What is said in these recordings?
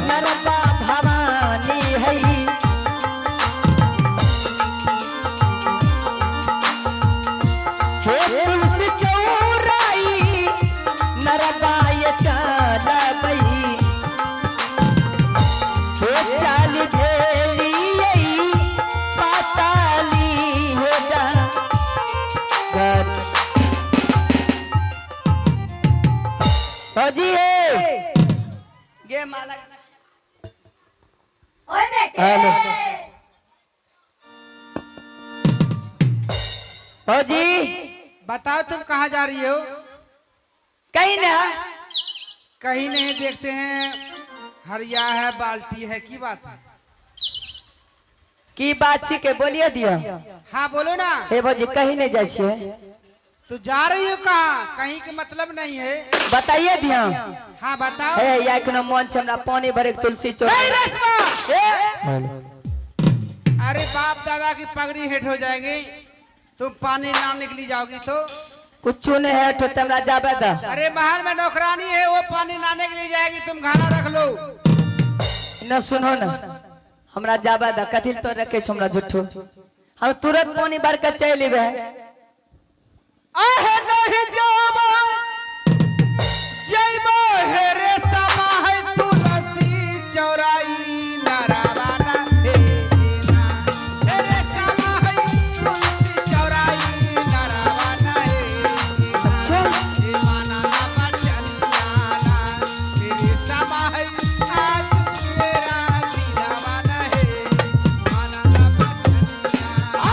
नरबा भवानी है तुलसी चौराई नरबा ये चलबई चाली भेली पाताली हो जा जी ये माला हेलो जी बताओ तुम कहाँ जा रही हो? कहीं ना कहीं नहीं, देखते हैं हरिया है बाल्टी है, की बात है? की बात छी के बोलिए दिया। हाँ बोलो ना। हे भौजी कहीं नहीं जाए छिए तू जा रही हो कहाँ? कहीं के मतलब नहीं है, बताइए दिया। हाँ बताओ। हे या कोनो मन छ हमरा पानी भरे के तुलसी चौक। अरे बाप दादा की पगड़ी हेट हो जाएगी, तुम पानी ना निकली जाओगी तो कुछ नहीं है तो हमरा जाबे दा। अरे महल में नौकरानी है, वो पानी ना निकली जाएगी, तुम खाना रख लो न। सुनो ना हमरा जाबे दा, कथि तो रखे छ हमरा झूठो। हम तुरंत पानी भर के चल लेबे। आहे नहीं जाबो जइबो हे रे समा है तुलसी चौराई नरावाना हे ना हे रे समा है तुलसी चौराई नरावाना हे अच्छा हे माना ना बचनियाना हे रे समा है आज तेरा दीवाना हे माना ना बचनियाना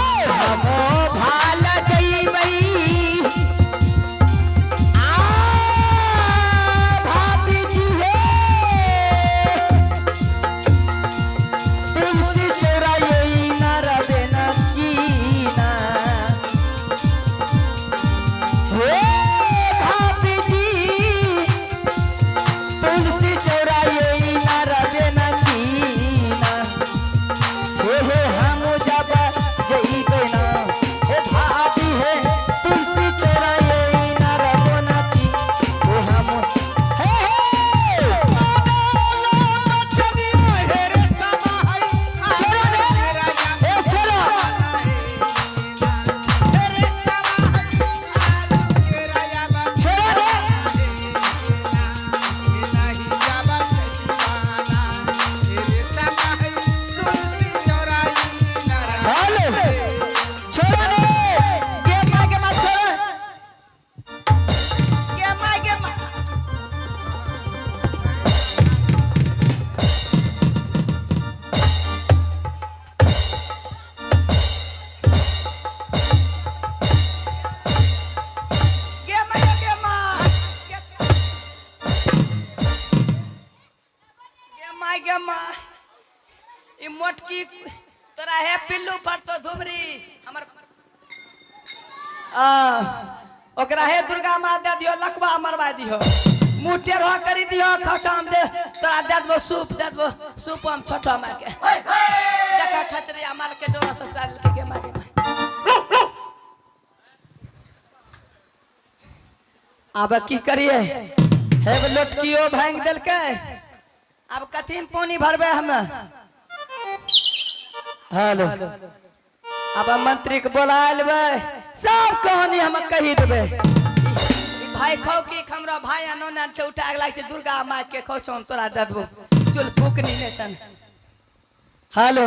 हमो भाल जइबई मोटकी तोरा है पिल्लू पर तो धुमरी हमर ओकरा है दुर्गा माँ दे दियो, लकवा मरवा दियो, मुँह टेढ़ा करी दियो, खचाम दे तोरा दे दबो सूप, दे दबो सूप हम छोटा मार के देखा खचरिया मार के डोरा से डाल के मारे। अब की करिए हे लोटकियो भांग देल के, अब कथिन पानी भरबे हमें। हेलो अब मंत्री के बुला लेबे, सब कहानी हम कही देबे। भाई खौ की हमरा भाई अनोना से उठा के लाग दुर्गा माँ के खौ हम तोरा दे देबो, चुल फूकनी ने तन। हेलो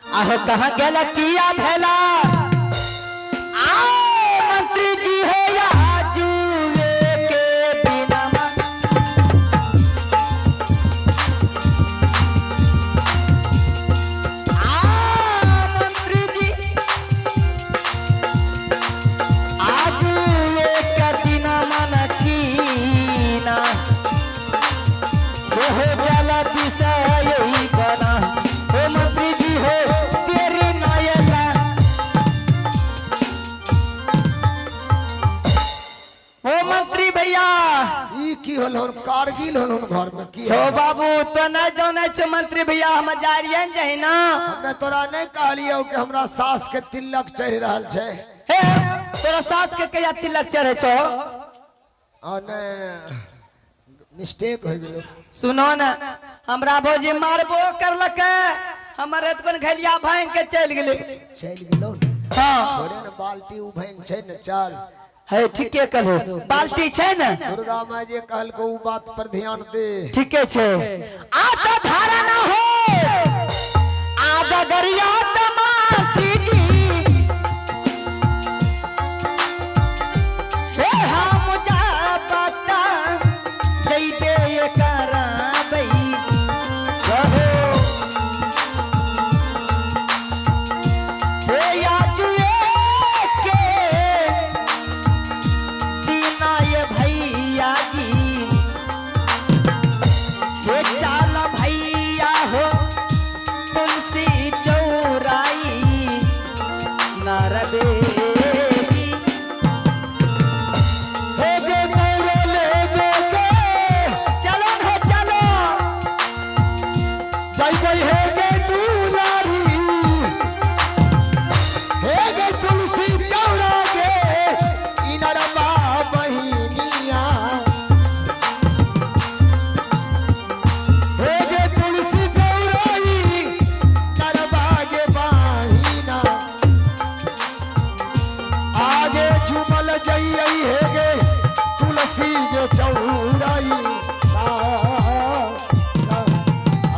आहो कहां गेला किया भेला? आओ मंत्री जी हो या जुए के बिना कारगिल घर में की हो बाबू तो नहीं जाने छ मंत्री भैया, हम जारिए जही ना। हमें तोरा नहीं कहलियो कि हमरा सास के तिलक चढ़ रहल छे। हे तोरा सास के कया तिलक चढ़े छो? मिस्टेक हो गेलो। सुनो ना, हमरा भौजी मारबो करलक, हमर एतकन घलिया भांग के चल गेले। चल गेलो न। हाँ थोड़े न बाल्टी उभैन छै न, चल। है ठीके कहलो, बाल्टी छै न। दुर्गा माँ जे कहल को उ बात पर ध्यान दे। ठीके छै। आ तो धारा ना हो, आ डगरिया तमाती जी, हे हम जा पता जइबे ये कराबई कहो, हे याजुए के दीना ये भैया जी, ये चाल भैया हो तुलसी चौराई नारदे चलो न चलो तुलसी चौरा के इनरबा बहिनिया, हे गे तुलसी चौराई नरबा के बहिना, आगे झूमल जइयै हे गे तुलसी के चौराई।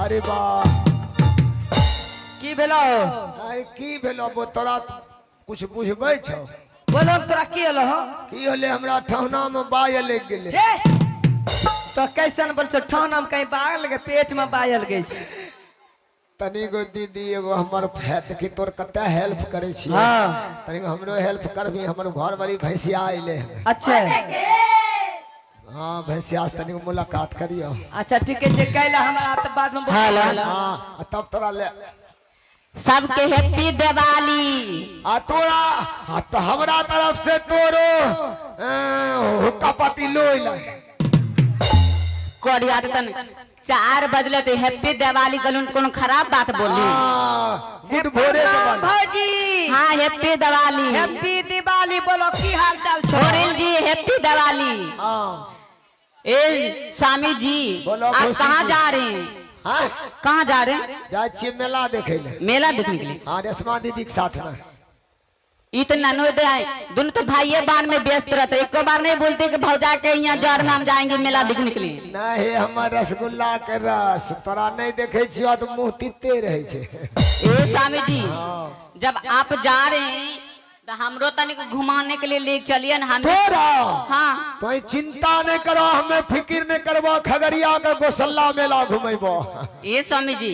अरे वाह, की भेलो? अरे की भेलो बो, तोरा कुछ बुझबै छौ? बोलो तोरा की होलो? की होले, हमरा ठहना में बाय लग गेले। हे तो कैसन बोल छ, ठाना में कहीं बाग लगे, पेट में बायल गई छै। तनी गो दीदी एगो हमर देखी तोर कते हेल्प करे छी। हाँ। तनी गो हमरो हेल्प करबी, हमर घर वाली भैंसिया आइले। अच्छा हाँ भैंसिया से तनी गो मुलाकात करियो। अच्छा ठीक है, कैला हमरा तो बाद में बोल। हाँ तब तोरा ले सबके हैप्पी दिवाली। आ तोरा तो हमरा तरफ से तोरो हुक्का पाती लोई ले। कोरिया तन 4 बजले तो हैप्पी दिवाली कलुन कोनो खराब बात बोली? गुड भोरे जवान भौजी। हाँ हैप्पी दिवाली। हैप्पी दिवाली, बोलो की हाल चाल छो? छोरिल जी हैप्पी दिवाली। हाँ ए स्वामी जी बोलो, आप खुशी कहाँ जी। जा रहे हैं? हाँ कहाँ जा रहे हैं? जाय छियै मेला देखे ले। मेला देखने के लिए? हाँ रेशमा दीदी के साथ में। इतना नो दे दोनों तो भाई बार में व्यस्त रहते, एक बार नहीं बोलते कि भौजा के यहाँ जड़ में हम जाएंगे मेला देखने के लिए। नहीं हमर रसगुल्ला के रस तोरा नहीं देखे छियो तो मुंह तिते रहे छे। ए स्वामी जी जब आप जा रहे हैं तो हमरो तनिक घुमाने के लिए ले चलिए ना हम। तोरा हाँ तो चिंता नहीं करो, हमें फिक्र नहीं करबो, खगड़िया के गोसल्ला मेला घुमेबो। ये स्वामी जी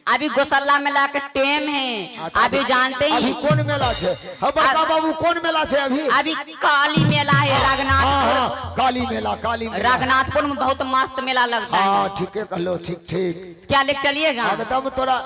अभी गोसल्ला मेला के टाइम है, अभी जानते अभी हैं कौन मेला छे? हाँ बता बाबू कौन मेला छे अभी? अभी काली मेला है रघुनाथपुर। हाँ काली मेला, काली मेला। रघुनाथपुर में बहुत मस्त मेला लगता है। हाँ ठीक है कहलो, ठीक ठीक क्या ले चलिएगा? एकदम तोरा